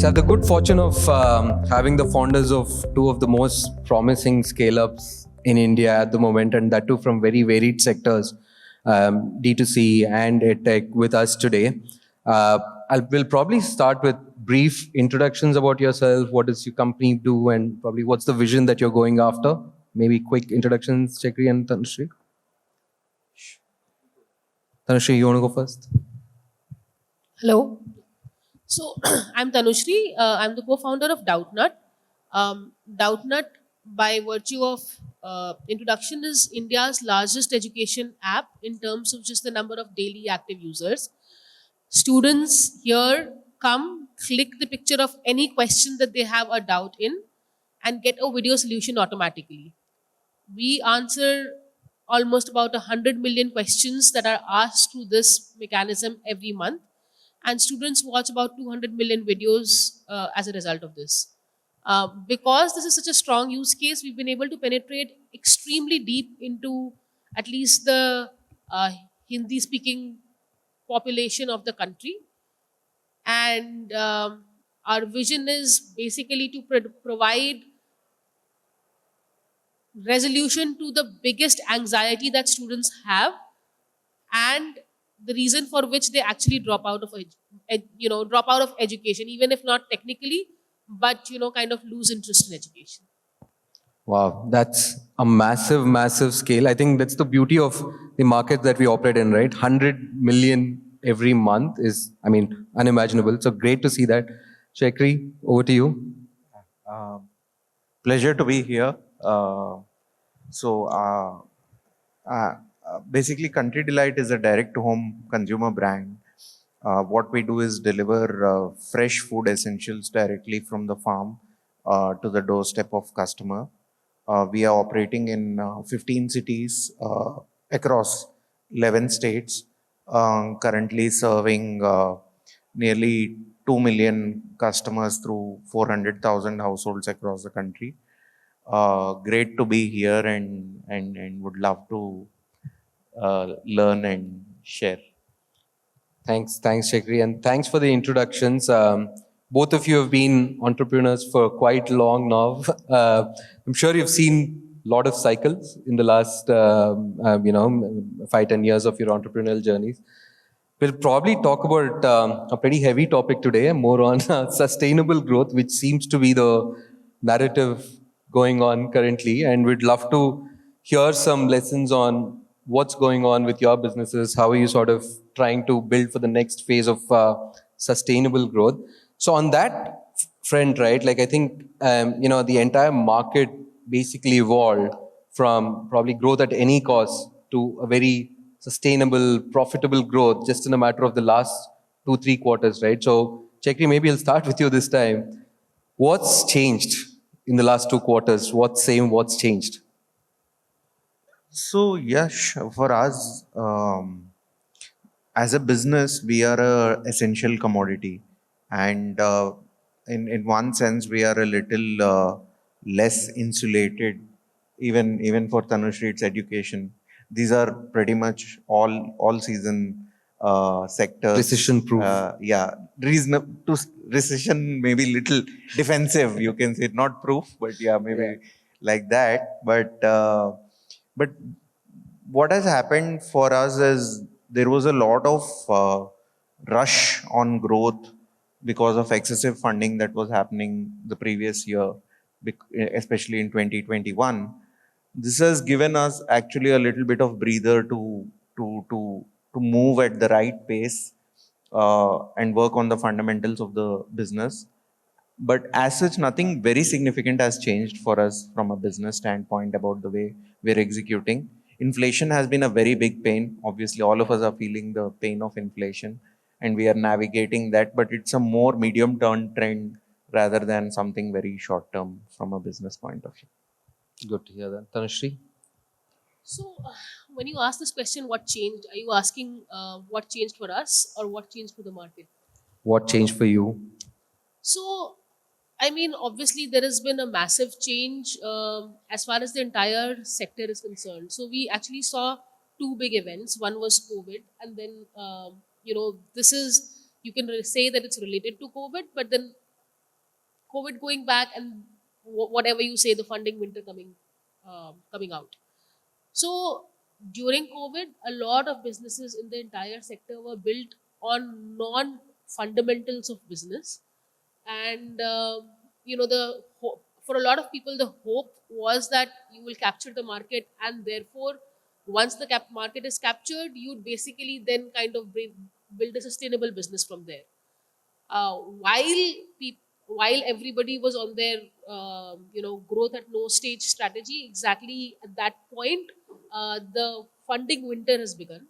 So I have the good fortune of having the founders of two of the most promising scale-ups in India at the moment, and that too from very varied sectors, D2C and EdTech, with us today. We'll probably start with brief introductions about yourself. What does your company do, and probably what's the vision that you're going after? Maybe quick introductions, Chakri and Tanushree. Tanushree, you want to go first? Hello. So I'm Tanushree. I'm the co-founder of Doubtnut. Doubtnut, by virtue of introduction, is India's largest education app in terms of just the number of daily active users. Students here come, click the picture of any question that they have a doubt in, and get a video solution automatically. We answer almost about 100 million questions that are asked through this mechanism every month, and students watch about 200 million videos as a result of this. Because this is such a strong use case, we've been able to penetrate extremely deep into at least the Hindi speaking population of the country. And our vision is basically to provide resolution to the biggest anxiety that students have, and the reason for which they actually drop out of education, even if not technically, but kind of lose interest in education. Wow, that's a massive, massive scale. I think that's the beauty of the market that we operate in, right? 100 million every month is, unimaginable. So great to see that. Chakri, over to you. Pleasure to be here. Basically, Country Delight is a direct-to-home consumer brand. What we do is deliver fresh food essentials directly from the farm to the doorstep of customer. We are operating in 15 cities across 11 states, currently serving nearly 2 million customers through 400,000 households across the country. Great to be here and would love to learn and share. Thanks, Chakri, and thanks for the introductions. Both of you have been entrepreneurs for quite long now. I'm sure you've seen a lot of cycles in the last 5-10 years of your entrepreneurial journeys. We'll probably talk about a pretty heavy topic today, more on sustainable growth, which seems to be the narrative going on currently. And we'd love to hear some lessons on what's going on with your businesses. How are you sort of trying to build for the next phase of sustainable growth? So on that front, right, like I think, the entire market basically evolved from probably growth at any cost to a very sustainable, profitable growth just in a matter of the last 2-3 quarters, right? So Chakri, maybe I'll start with you this time. What's changed in the last 2 quarters? What's same, what's changed? So Yash, for us, as a business, we are a essential commodity, and in one sense, we are a little less insulated. Even for Tanushree, it's education. These are pretty much all season sectors. Recession proof. Recession maybe little defensive. You can say not proof, but maybe like that. But what has happened for us is there was a lot of rush on growth because of excessive funding that was happening the previous year, especially in 2021. This has given us actually a little bit of breather to move at the right pace and work on the fundamentals of the business. But as such, nothing very significant has changed for us from a business standpoint about the way we're executing. Inflation has been a very big pain. Obviously, all of us are feeling the pain of inflation and we are navigating that, but it's a more medium-term trend rather than something very short-term from a business point of view. Good to hear that. Tanushree? So, when you ask this question, what changed? Are you asking what changed for us or what changed for the market? What changed for you? So, obviously, there has been a massive change as far as the entire sector is concerned. So, we actually saw two big events. One was COVID, and then, this is, you can say that it's related to COVID, but then COVID going back, and whatever you say, the funding winter coming out. So during COVID, a lot of businesses in the entire sector were built on non fundamentals of business, and for a lot of people, the hope was that you will capture the market, and therefore, once the market is captured, you'd basically then kind of build a sustainable business from there. While everybody was on their growth at no stage strategy, exactly at that point, the funding winter has begun.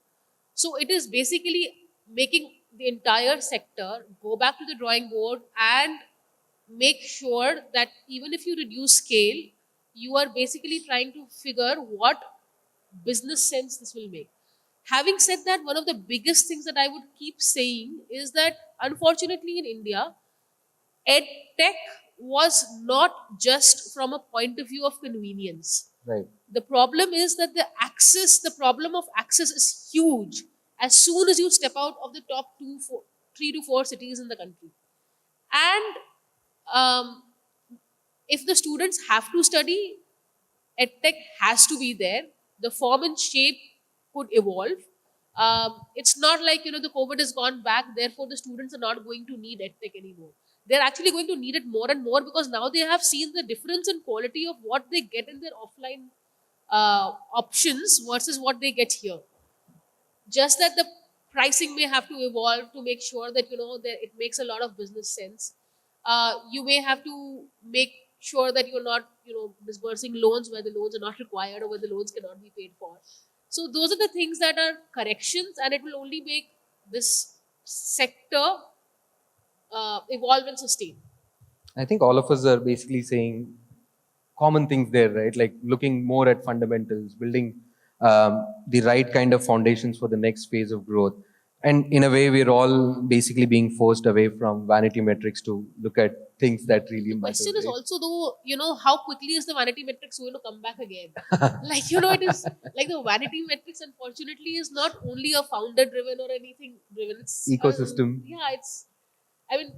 So it is basically making the entire sector go back to the drawing board and make sure that even if you reduce scale, you are basically trying to figure what business sense this will make. Having said that, one of the biggest things that I would keep saying is that unfortunately in India, ed tech was not just from a point of view of convenience. Right. The problem is that the problem of access is huge as soon as you step out of the top 3 to 4 cities in the country. And um, if the students have to study, edtech has to be there. The form and shape could evolve. It's not like the COVID has gone back, therefore the students are not going to need edtech anymore. They're actually going to need it more and more because now they have seen the difference in quality of what they get in their offline options versus what they get here. Just that the pricing may have to evolve to make sure that that it makes a lot of business sense. You may have to make sure that you're not disbursing loans where the loans are not required or where the loans cannot be paid for. So those are the things that are corrections, and it will only make this sector evolve and sustain. I think all of us are basically saying common things there, right? Like looking more at fundamentals, building the right kind of foundations for the next phase of growth. And in a way, we're all basically being forced away from vanity metrics to look at things that really The matter. question is Right? also, though, how quickly is the vanity metrics going to come back again? Like, it is like the vanity metrics, unfortunately, is not only a founder driven or anything driven. Ecosystem. Yeah, I mean,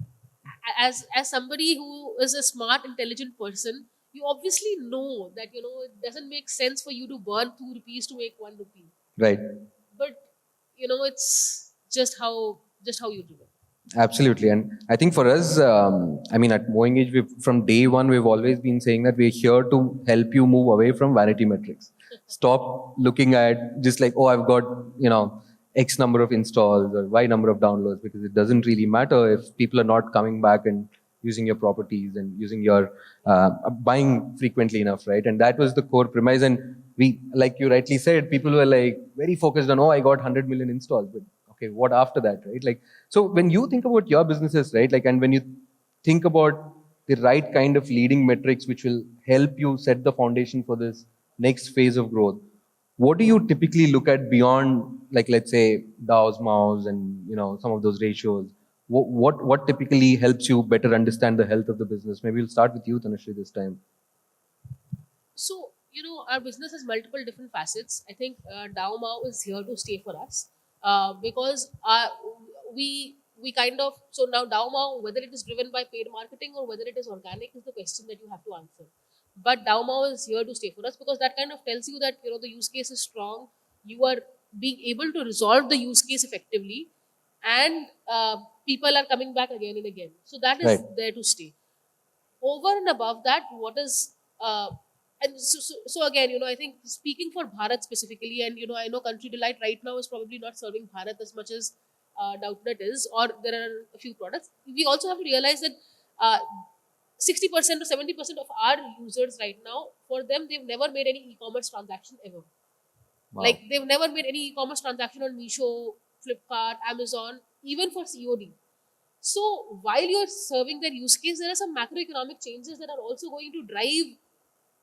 as somebody who is a smart, intelligent person, you obviously know that, it doesn't make sense for you to burn 2 rupees to make 1 rupee. Right. But, it's just how you do it. Absolutely. And I think for us, I mean, at Mowing Age, from day one, we've always been saying that we're here to help you move away from vanity metrics. Stop looking at just like, oh, I've got, X number of installs or Y number of downloads, because it doesn't really matter if people are not coming back and using your properties and using your buying frequently enough, right? And that was the core premise. And we, like you rightly said, people were like very focused on, oh, I got 100 million installs, but okay, what after that, right? Like, so when you think about your businesses, right, like, and when you think about the right kind of leading metrics which will help you set the foundation for this next phase of growth, what do you typically look at beyond, like, let's say DAOs, MAOs, and some of those ratios? What typically helps you better understand the health of the business? Maybe we'll start with you, Tanushree, this time. So, our business has multiple different facets. I think DAO Mao is here to stay for us because we kind of, so now DAO Mao, whether it is driven by paid marketing or whether it is organic, is the question that you have to answer. But DAO Mao is here to stay for us because that kind of tells you that the use case is strong. You are being able to resolve the use case effectively, and people are coming back again and again. So that is Right. there to stay. Over and above that, what is and so again, I think speaking for Bharat specifically, and I know Country Delight right now is probably not serving Bharat as much as Doubtnut is, or there are a few products. We also have to realize that 60% or 70% of our users right now, for them, they've never made any e-commerce transaction ever. Wow. Like they've never made any e-commerce transaction on Meesho, Flipkart, Amazon, even for COD. So while you're serving their use case, there are some macroeconomic changes that are also going to drive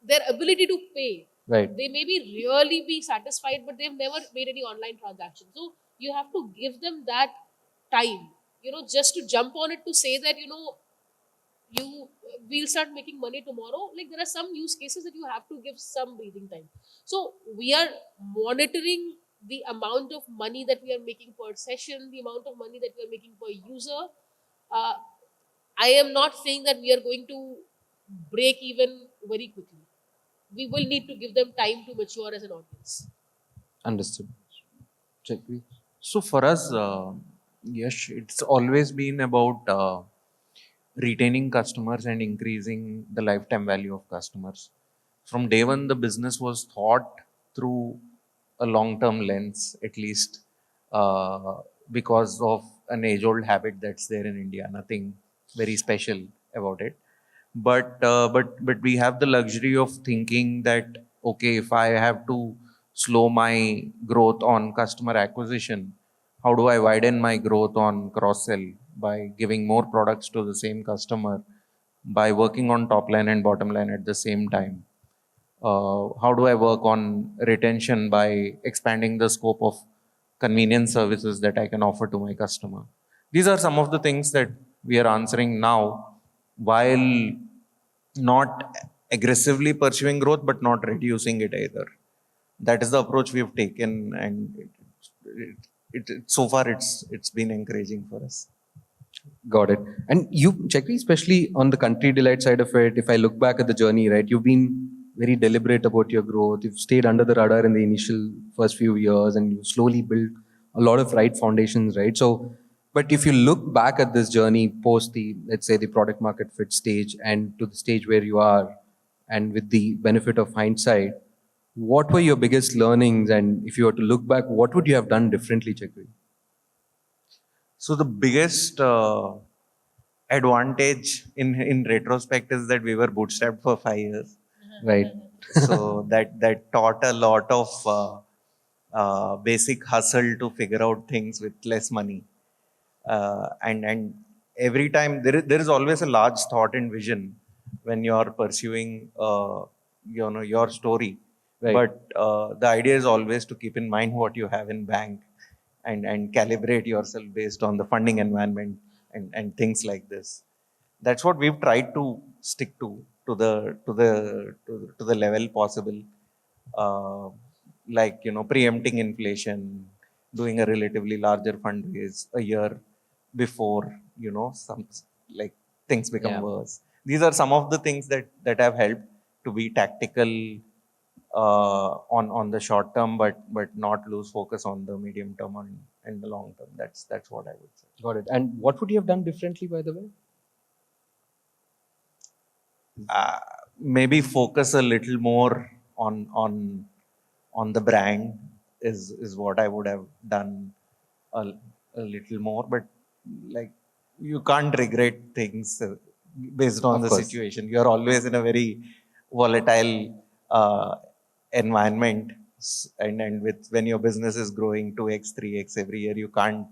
their ability to pay. Right. They may be really be satisfied, but they've never made any online transaction. So you have to give them that time, just to jump on it to say that, you we'll start making money tomorrow. Like there are some use cases that you have to give some breathing time. So we are monitoring the amount of money that we are making per session, the amount of money that we are making per user. uh, I am not saying that we are going to break even very quickly. We will need to give them time to mature as an audience. Understood. Chakri? So for us, yes, it's always been about retaining customers and increasing the lifetime value of customers. From day one, the business was thought through a long-term lens, at least, uh, because of an age-old habit that's there in India. Nothing very special about it. But we have the luxury of thinking that, okay, if I have to slow my growth on customer acquisition, how do I widen my growth on cross sell by giving more products to the same customer, by working on top line and bottom line at the same time? How do I work on retention by expanding the scope of convenience services that I can offer to my customer? These are some of the things that we are answering now, while not aggressively pursuing growth but not reducing it either. That is the approach we've taken, and so far it's been encouraging for us. Got it. And you, Chakri, especially on the Country Delight side of it, if I look back at the journey, right, you've been very deliberate about your growth. You've stayed under the radar in the initial first few years and you slowly built a lot of right foundations, right? So, but if you look back at this journey post the, let's say, the product market fit stage and to the stage where you are, and with the benefit of hindsight, what were your biggest learnings? And if you were to look back, what would you have done differently, Chakri? So the biggest advantage in retrospect is that we were bootstrapped for 5 years. Right. So that taught a lot of basic hustle to figure out things with less money. And every time there is always a large thought and vision when you are pursuing your story. Right. But the idea is always to keep in mind what you have in bank, and calibrate yourself based on the funding environment and things like this. That's what we've tried to stick to the level possible. uh, like, preempting inflation, doing a relatively larger fundraise a year before, some, like, things become Yeah. worse. These are some of the things that have helped to be tactical on the short term, but not lose focus on the medium term and the long term. That's what I would say. Got it. And what would you have done differently, by the way? uh, Maybe focus a little more on the brand is what I would have done a, a little more. But, like, you can't regret things based on Of the course. situation. You are always in a very volatile environment, and with when your business is growing 2x 3x every year, you can't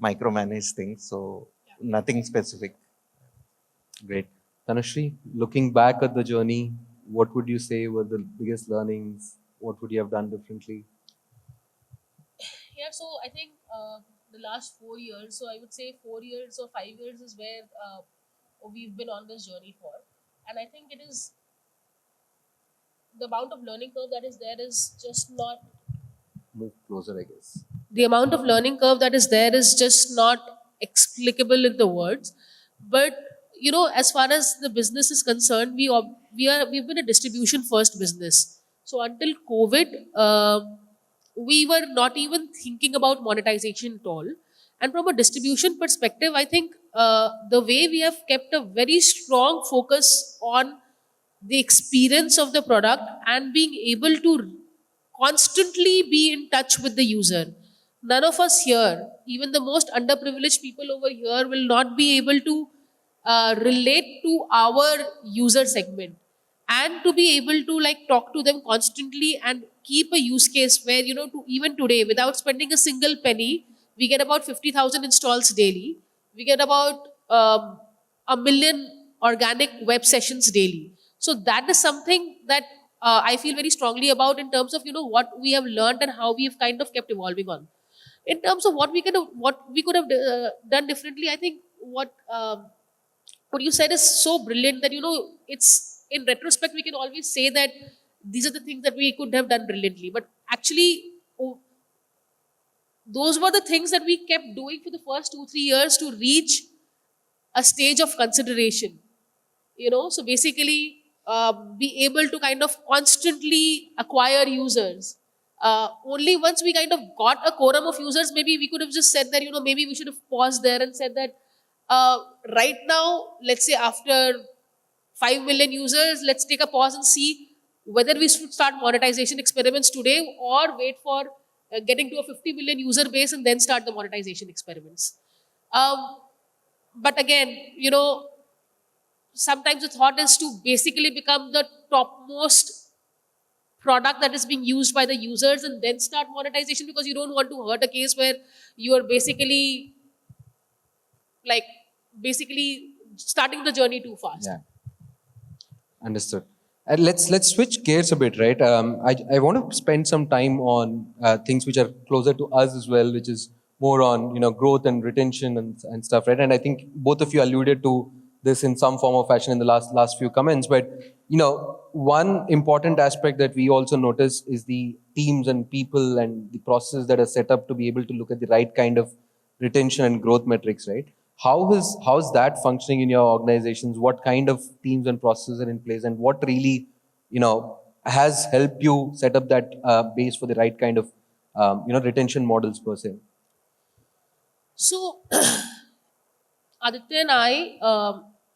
micromanage things. So nothing specific. Great. Tanushree, looking back at the journey, what would you say were the biggest learnings? What would you have done differently? Yeah, so I think the last 4 years, so I would say 4 years or 5 years is where we've been on this journey for. And I think it is the amount of learning curve that is there is just not, Move closer, I guess. the amount of learning curve that is there is just not explicable in the words. But as far as the business is concerned, we've been a distribution first business. So until COVID, we were not even thinking about monetization at all. And from a distribution perspective, I think the way we have kept a very strong focus on the experience of the product and being able to constantly be in touch with the user. None of us here, even the most underprivileged people over here, will not be able to relate to our user segment and to be able to like talk to them constantly and keep a use case where to even today without spending a single penny, we get about 50,000 installs daily. We get about a million organic web sessions daily. So that is something that I feel very strongly about in terms of what we have learned and how we have kind of kept evolving on. In terms of what we could have done differently, I think what you said is so brilliant that it's in retrospect we can always say that these are the things that we could have done brilliantly. But actually, those were the things that we kept doing for the first 2 3 years to reach a stage of consideration. So basically, be able to kind of constantly acquire users. Only once we kind of got a quorum of users, maybe we could have just said that, maybe we should have paused there and said that, uh, right now, let's say after 5 million users, let's take a pause and see whether we should start monetization experiments today or wait for getting to a 50 million user base and then start the monetization experiments. um, but again, sometimes the thought is to basically become the topmost product that is being used by the users and then start monetization, because you don't want to hurt a case where you are basically like basically starting the journey too fast. Yeah. Understood. Let's switch gears a bit, right? I want to spend some time on things which are closer to us as well, which is more on growth and retention and stuff, right? And I think both of you alluded to this in some form or fashion in the last few comments. But one important aspect that we also notice is the teams and people and the processes that are set up to be able to look at the right kind of retention and growth metrics, right? How's that functioning in your organizations? What kind of teams and processes are in place, and what really has helped you set up that base for the right kind of retention models per se? So Aditya and I,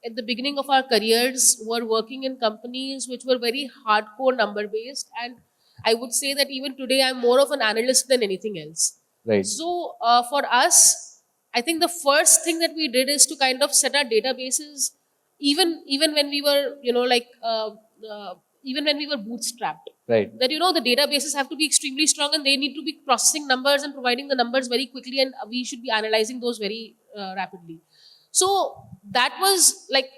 at the beginning of our careers, were working in companies which were very hardcore number based, and I would say that even today I'm more of an analyst than anything else. Right. So for us, I think the first thing that we did is to kind of set our databases, even when we were, even when we were bootstrapped. Right. That the databases have to be extremely strong and they need to be processing numbers and providing the numbers very quickly, and we should be analyzing those very rapidly. So that was like,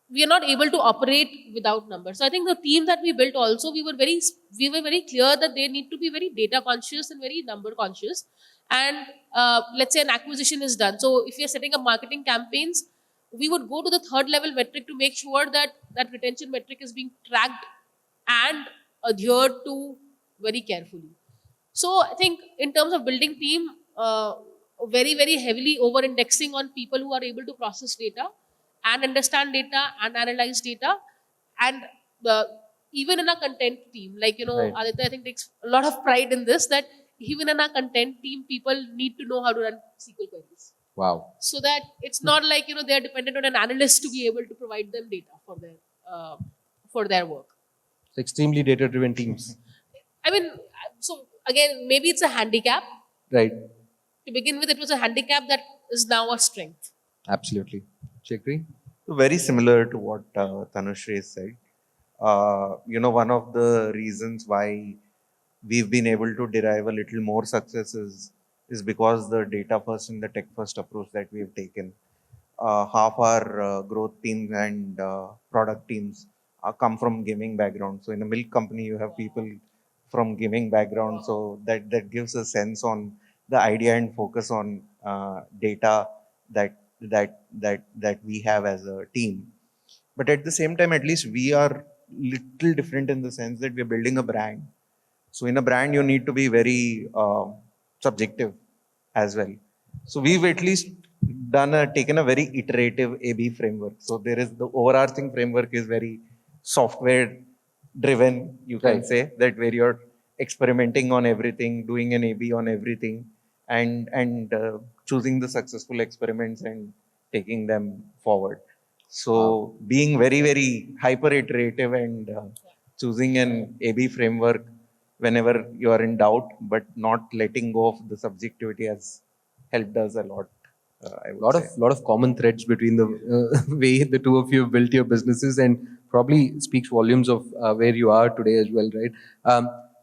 we are not able to operate without numbers. So I think the team that we built also, we were very clear that they need to be very data conscious and very number conscious. And let's say an acquisition is done. So if you're setting up marketing campaigns, we would go to the third level metric to make sure that that retention metric is being tracked and adhered to very carefully. So I think in terms of building team, very very heavily over indexing on people who are able to process data and understand data and analyze data, and uh, even in our content team, like Right. Aditya I think takes a lot of pride in this, that even in our content team, people need to know how to run SQL queries, Wow. so that it's not like they're dependent on an analyst to be able to provide them data uh, for their work. It's extremely data-driven teams. I mean, so again, maybe it's a handicap. Right. To begin with, it was a handicap that is now a strength. Absolutely. Chakri? Very similar to what Tanushree said. One of the reasons why we've been able to derive a little more success is because the data first and the tech first approach that we've taken. Half our growth teams and product teams come from gaming background. So in a milk company, you have people from gaming background. So that gives a sense on the idea and focus on data that we have as a team. But at the same time, at least we are little different in the sense that we're building a brand. So in a brand, you need to be very subjective as well. So we've at least taken a very iterative A/B framework. So there is the overarching framework is very software driven. You can Right. say that where you're experimenting on everything, doing an A/B on everything, and choosing the successful experiments and taking them forward. So being very very hyper iterative and choosing an A/B framework whenever you are in doubt, but not letting go of the subjectivity has helped us a lot. I would lot say. of lot of common threads between the way the two of you have built your businesses, and probably speaks volumes of where you are today as well, right?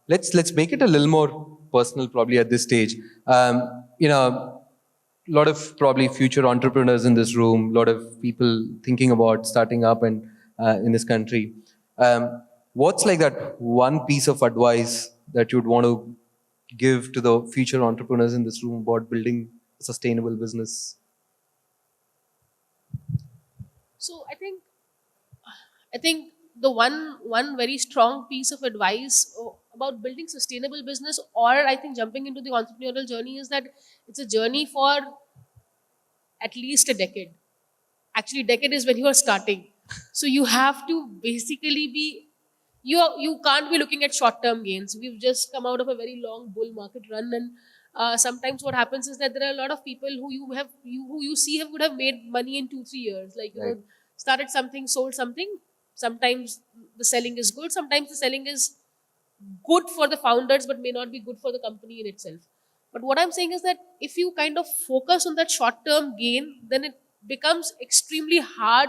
Let's make it a little more personal, probably at this stage. A lot of probably future entrepreneurs in this room, a lot of people thinking about starting up and in this country. What's like that one piece of advice that you'd want to give to the future entrepreneurs in this room about building a sustainable business? So I think the one very strong piece of advice about building sustainable business, or I think jumping into the entrepreneurial journey, is that it's a journey for at least a decade. actually decade is when you are starting. So you have to basically be, you can't be looking at short term gains. We've just come out of a very long bull market run, and sometimes what happens is that there are a lot of people who you see would have made money in 2-3 years, like Right. started something, sold something. Sometimes the selling is good, sometimes the selling is good for the founders but may not be good for the company in itself. But what I'm saying is that if you kind of focus on that short term gain, then it becomes extremely hard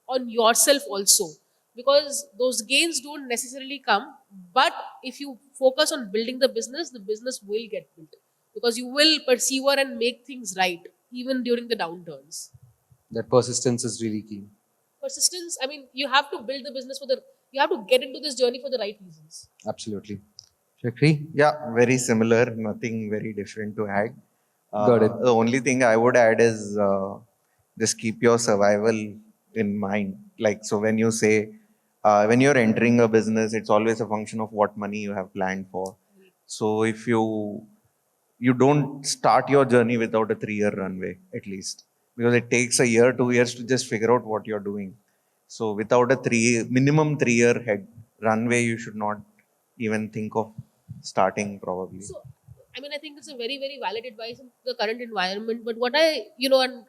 on yourself also, because those gains don't necessarily come. But if you focus on building the business will get built, because you will persevere and make things right even during the downturns. That persistence is really key. Persistence, I mean, you have to build the business you have to get into this journey for the right reasons. Absolutely. Shakri? Yeah, very similar, nothing very different to add. Got it. The only thing I would add is just keep your survival in mind. Like, so when you say, when you're entering a business, it's always a function of what money you have planned for. So if you don't start your journey without a 3-year runway, at least, because it takes a year, 2 years to just figure out what you're doing. So without a minimum 3-year head runway, you should not even think of starting probably. So, I mean, I think it's a very, very valid advice in the current environment. But what I, you know, and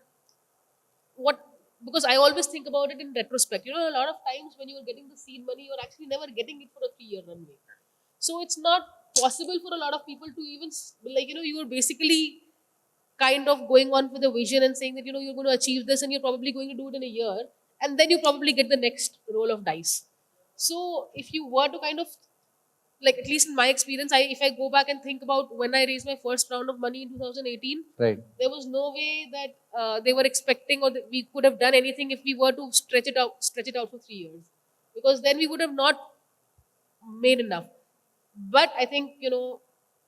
what, because I always think about it in retrospect. You know, a lot of times when you're getting the seed money, you're actually never getting it for a 3-year runway. So it's not possible for a lot of people to even, like, you know, you are basically kind of going on with a vision and saying that, you know, you're going to achieve this and you're probably going to do it in a year. And then you probably get the next roll of dice. So if you were to kind of, like, at least in my experience, if I go back and think about when I raised my first round of money in 2018, Right. there was no way that they were expecting, or that we could have done anything if we were to stretch it out for 3 years, because then we would have not made enough. But I think, you know,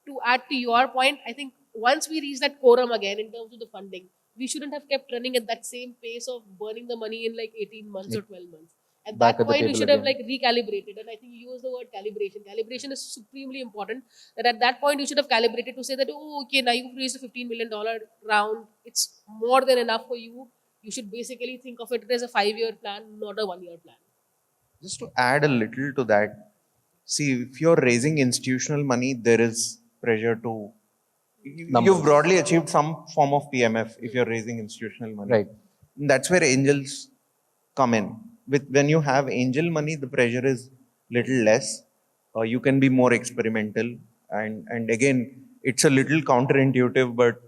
to add to your point, I think once we reach that quorum again in terms of the funding, we shouldn't have kept running at that same pace of burning the money in like 18 months or 12 months. At Back that at the point, we table should have again. like recalibrated. And I think you use the word calibration. Calibration is supremely important. That at that point, you should have calibrated to say that, oh, okay, now you've raised a $15 million round. It's more than enough for you. You should basically think of it as a 5-year plan, not a 1-year plan. Just to add a little to that, see, if you're raising institutional money, there is pressure to. Numbers. You've broadly achieved some form of PMF if you're raising institutional money. Right. That's where angels come in. When you have angel money, the pressure is little less. You can be more experimental, and again, it's a little counterintuitive. But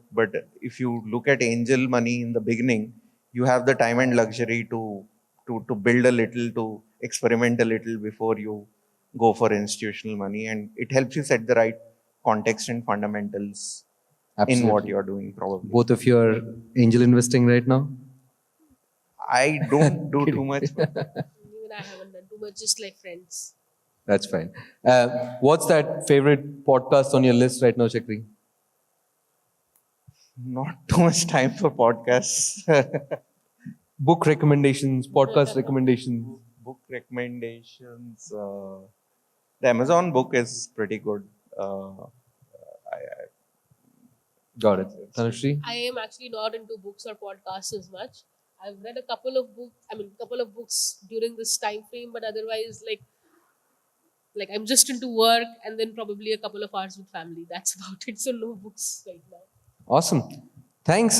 if you look at angel money in the beginning, you have the time and luxury to build a little, to experiment a little before you go for institutional money, and it helps you set the right context and fundamentals in what Absolutely. you're doing. Probably, Both of you are angel investing right now? I don't do too much. Even I haven't done too much, just like friends. That's fine. What's that favorite podcast on your list right now, Chakri? Not too much time for podcasts. Book recommendations, podcast recommendations. Book recommendations. The Amazon book is pretty good. Got it. Tanushree? I am actually not into books or podcasts as much. I've read a couple of books during this time frame, but otherwise, like I'm just into work and then probably a couple of hours with family. That's about it. So no books right now. Awesome. Thanks.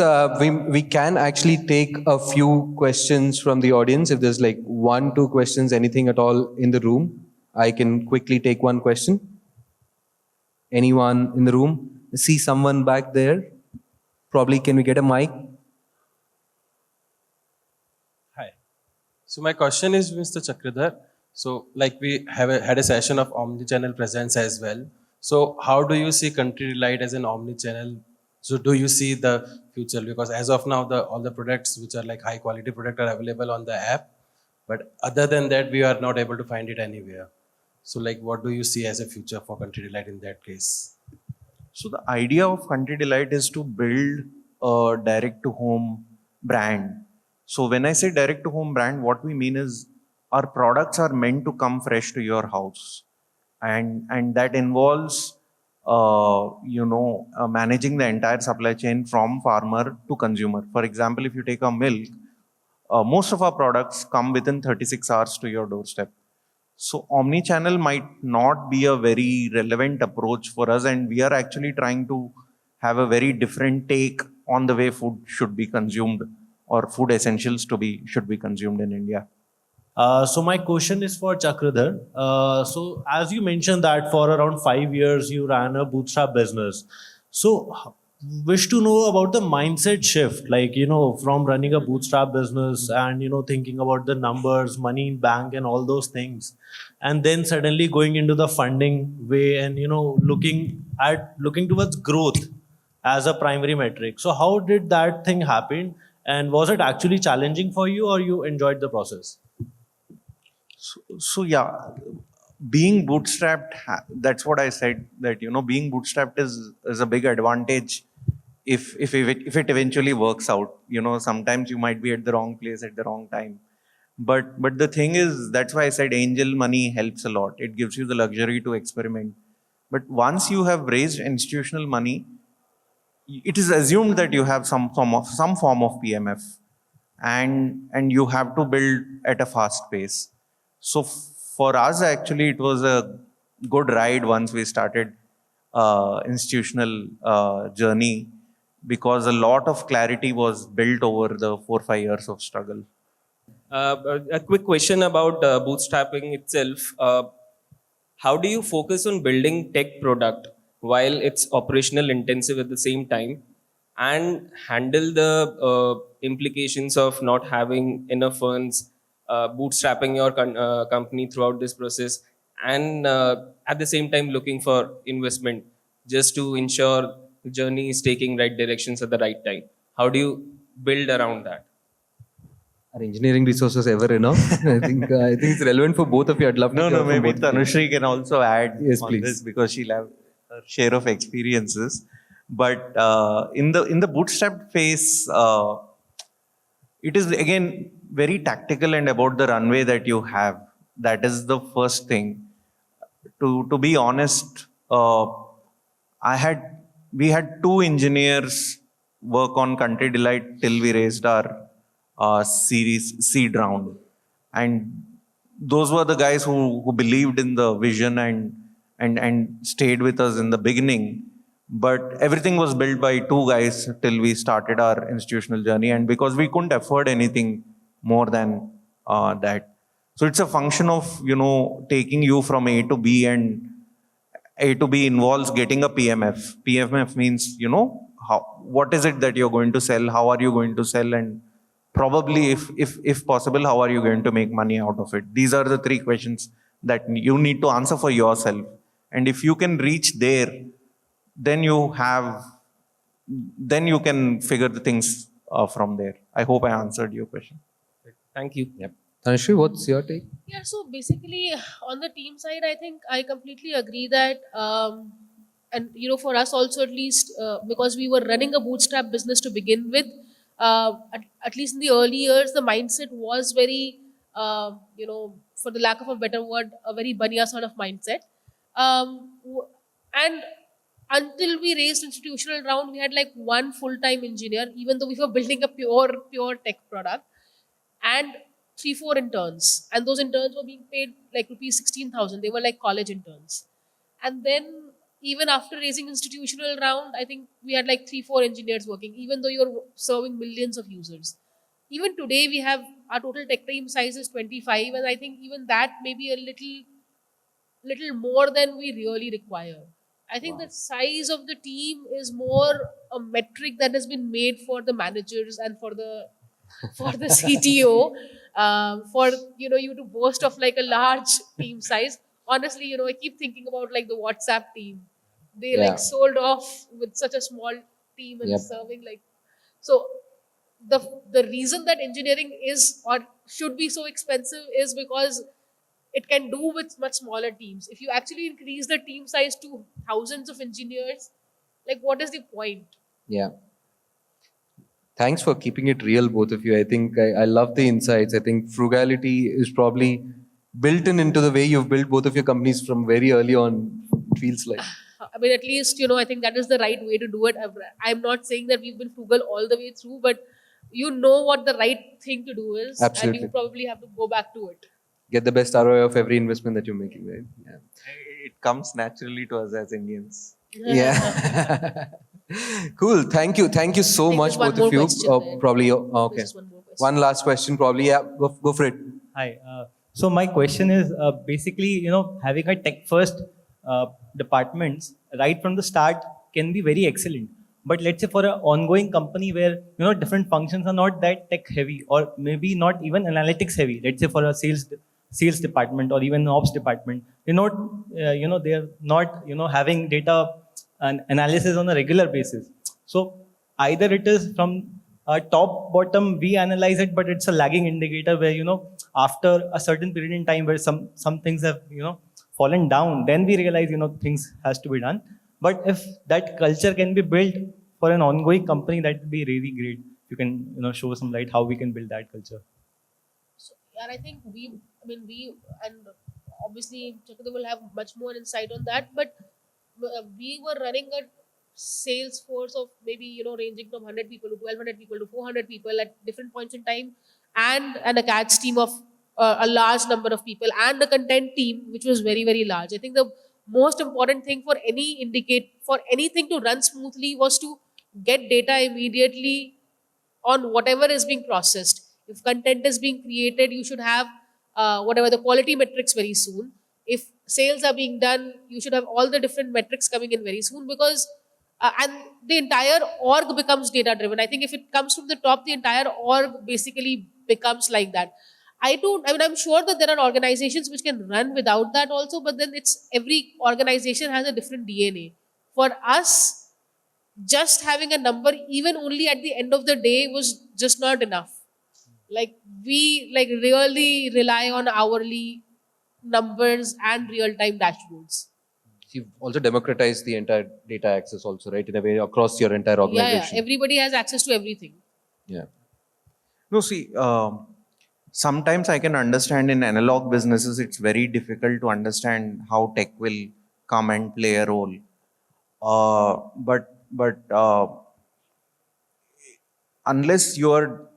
We can actually take a few questions from the audience. If there's like 1-2 questions, anything at all in the room, I can quickly take one question. Anyone in the room? I see someone back there. Probably, can we get a mic? Hi. So my question is, Mr. Chakradhar. So like we had a session of omni-channel presence as well. So how do you see Country Delight as an omni-channel? So do you see the future? Because as of now, all the products which are like high quality product are available on the app. But other than that, we are not able to find it anywhere. So like what do you see as a future for Country Delight in that case? So the idea of Country Delight is to build a direct-to-home brand. So when I say direct-to-home brand, what we mean is our products are meant to come fresh to your house, and that involves managing the entire supply chain from farmer to consumer. For example, if you take a milk, most of our products come within 36 hours to your doorstep. So omni-channel might not be a very relevant approach for us, and we are actually trying to have a very different take on the way food should be consumed, or food essentials should be consumed in India. So my question is for Chakradhar. So as you mentioned that for around 5 years you ran a bootstrap business. So wish to know about the mindset shift, like from running a bootstrap business and thinking about the numbers, money in bank, and all those things, and then suddenly going into the funding way and looking towards growth as a primary metric. So how did that thing happen, and was it actually challenging for you, or you enjoyed the process? So yeah, being bootstrapped, that's what I said, that being bootstrapped is a big advantage if it eventually works out. Sometimes you might be at the wrong place at the wrong time, but the thing is, that's why I said angel money helps a lot. It gives you the luxury to experiment. But once you have raised institutional money, it is assumed that you have some form of PMF, and you have to build at a fast pace. So for us, actually, it was a good ride once we started institutional journey, because a lot of clarity was built over the 4 or 5 years of struggle. A quick question about bootstrapping itself. How do you focus on building tech product while it's operational intensive at the same time, and handle the implications of not having enough funds, bootstrapping your company throughout this process, and at the same time looking for investment just to ensure the journey is taking right directions at the right time? How do you build around that? Are engineering resources ever enough? I think it's relevant for both of you. I'd love to No, hear no, from maybe both of you. Tanushree can also add Yes, on please. this, because she'll have her share of experiences. But in the bootstrap phase, it is again very tactical and about the runway that you have. That is the first thing. To be honest, we had two engineers work on Country Delight till we raised our series seed round, and those were the guys who believed in the vision and stayed with us in the beginning. But everything was built by two guys till we started our institutional journey, and because we couldn't afford anything more than that. So it's a function of taking you from A to B, and A to B involves getting a PMF. PMF means what is it that you're going to sell, how are you going to sell, and probably if possible, how are you going to make money out of it. These are the three questions that you need to answer for yourself, and if you can reach there, then you can figure the things from there. I hope I answered your question. Thank you. Yep. Tanushree, what's your take? Yeah, so basically on the team side, I think I completely agree that, and for us also, at least because we were running a bootstrap business to begin with, at least in the early years, the mindset was very, for the lack of a better word, a very banya sort of mindset. And until we raised institutional round, we had like one full-time engineer, even though we were building a pure tech product, and 3-4 interns, and those interns were being paid like rupees 16,000. They were like college interns. And then even after raising institutional round, I think we had like 3-4 engineers working, even though you're serving millions of users. Even today, we have our total tech team size is 25, and I think even that may be a little more than we really require. I think the size of the team is more a metric that has been made for the managers and for the CTO, for you to boast of like a large team size. Honestly, I keep thinking about like the WhatsApp team. They Yeah. like sold off with such a small team and Yep. serving like so. The reason that engineering is or should be so expensive is because it can do with much smaller teams. If you actually increase the team size to thousands of engineers, like what is the point? Yeah. Thanks for keeping it real, both of you. I think I love the insights. I think frugality is probably built into the way you've built both of your companies from very early on, it feels like. I mean, at least, I think that is the right way to do it. I'm not saying that we've been frugal all the way through, but you know what the right thing to do is, and Absolutely. you probably have to go back to it. Get the best ROI of every investment that you're making, right? Yeah. It comes naturally to us as Indians. Yeah. Cool. Thank you. Thank you so I think much, there's one both more of you. question there. Probably. Okay. There's just one more question. One last question, probably. Yeah. Go for it. Hi. So my question is basically, having a tech first departments right from the start can be very excellent. But let's say for an ongoing company where different functions are not that tech heavy, or maybe not even analytics heavy. Let's say for a sales department or even ops department, they're not they're not having data and analysis on a regular basis. So either it is from top bottom we analyze it, but it's a lagging indicator where after a certain period in time where some things have fallen down, then we realize things has to be done. But if that culture can be built for an ongoing company, that would be really great. If you can show some light how we can build that culture. So, yeah, I think we and obviously Chakradhar will have much more insight on that. But we were running a sales force of maybe ranging from 100 people to 1200 people to 400 people at different points in time, and an accounts team of a large number of people, and a content team which was very, very large. I think the most important thing for anything to run smoothly was to get data immediately on whatever is being processed. If content is being created, you should have whatever the quality metrics very soon. If sales are being done, you should have all the different metrics coming in very soon, because and the entire org becomes data driven. I think if it comes from the top, the entire org basically becomes like that. I'm sure that there are organizations which can run without that also, but then it's every organization has a different DNA. For us, just having a number, even only at the end of the day, was just not enough. Like we really rely on hourly numbers and real time dashboards. You've also democratized the entire data access, also, right? In a way, across your entire Yeah, organization. everybody has access to everything. Yeah. No, see, sometimes I can understand in analog businesses, it's very difficult to understand how tech will come and play a role. But unless your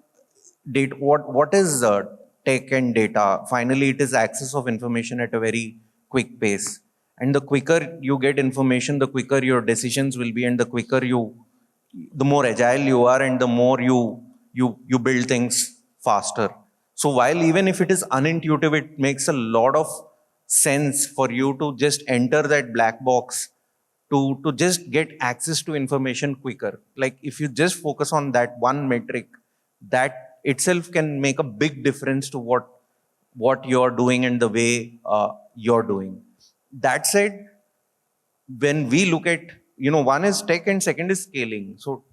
data, what is tech and data? Finally, it is access of information at a very quick pace. And the quicker you get information, the quicker your decisions will be, and the more agile you are, and the more you build things faster. So while even if it is unintuitive, it makes a lot of sense for you to just enter that black box to just get access to information quicker. Like if you just focus on that one metric, that itself can make a big difference to what you're doing and the way you're doing. That said, when we look at, one is tech and second is scaling. So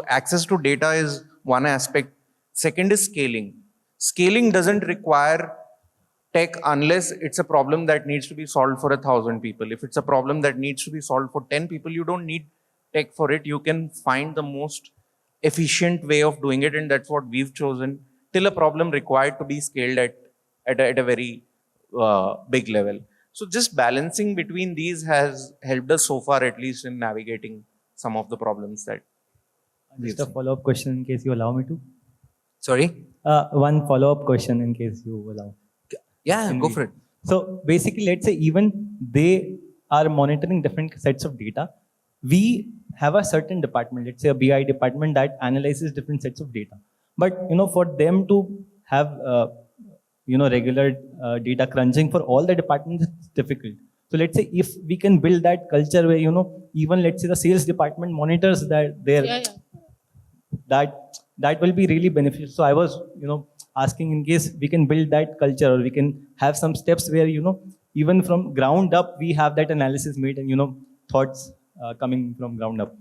access to data is one aspect. Second is scaling. Scaling doesn't require tech unless it's a problem that needs to be solved for 1,000 people. If it's a problem that needs to be solved for 10 people, you don't need tech for it. You can find the most efficient way of doing it, and that's what we've chosen, till a problem required to be scaled at a very big level. So just balancing between these has helped us so far, at least in navigating some of the problems that Just a follow-up question in case you allow me to. Sorry? One follow-up question in case you allow. Yeah, Can go we- for it. So basically, let's say even they are monitoring different sets of data. We have a certain department, let's say a BI department, that analyzes different sets of data. But for them to have regular data crunching for all the departments, it's difficult. So let's say if we can build that culture where even let's say the sales department monitors that their Yeah. that will be really beneficial. So I was asking in case we can build that culture, or we can have some steps where even from ground up we have that analysis made, and thoughts coming from ground up.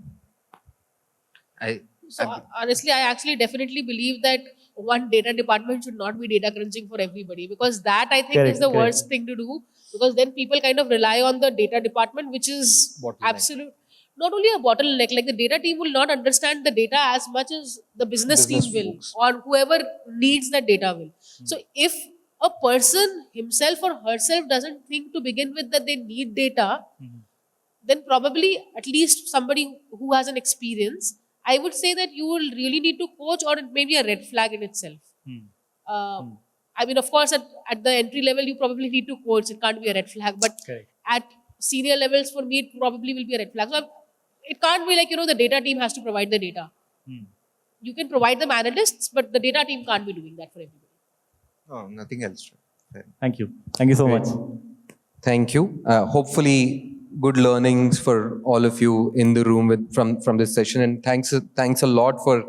So honestly, I actually definitely believe that one data department should not be data crunching for everybody, because that I think is the worst thing to do, because then people kind of rely on the data department, which is Bottleneck. not only a bottleneck. Like the data team will not understand the data as much as the business team will, folks. or whoever needs that data will. So if a person himself or herself doesn't think to begin with that they need data, then probably at least somebody who has an experience I would say that you will really need to coach, or it may be a red flag in itself. I mean, of course, at the entry level, you probably need to coach. It can't be a red flag. But Correct. at senior levels, for me, it probably will be a red flag. So it can't be like, the data team has to provide the data. You can provide them analysts, but the data team can't be doing that for everybody. Oh, nothing else. Fair. Thank you. Thank you so much. Thank you. Hopefully, good learnings for all of you in the room from this session. And thanks a lot for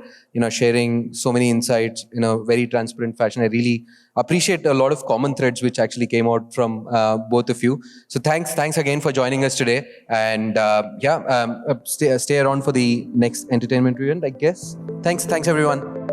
sharing so many insights in a very transparent fashion. I really appreciate a lot of common threads which actually came out from both of you. So thanks again for joining us today. And stay around for the next entertainment event, I guess. Thanks everyone.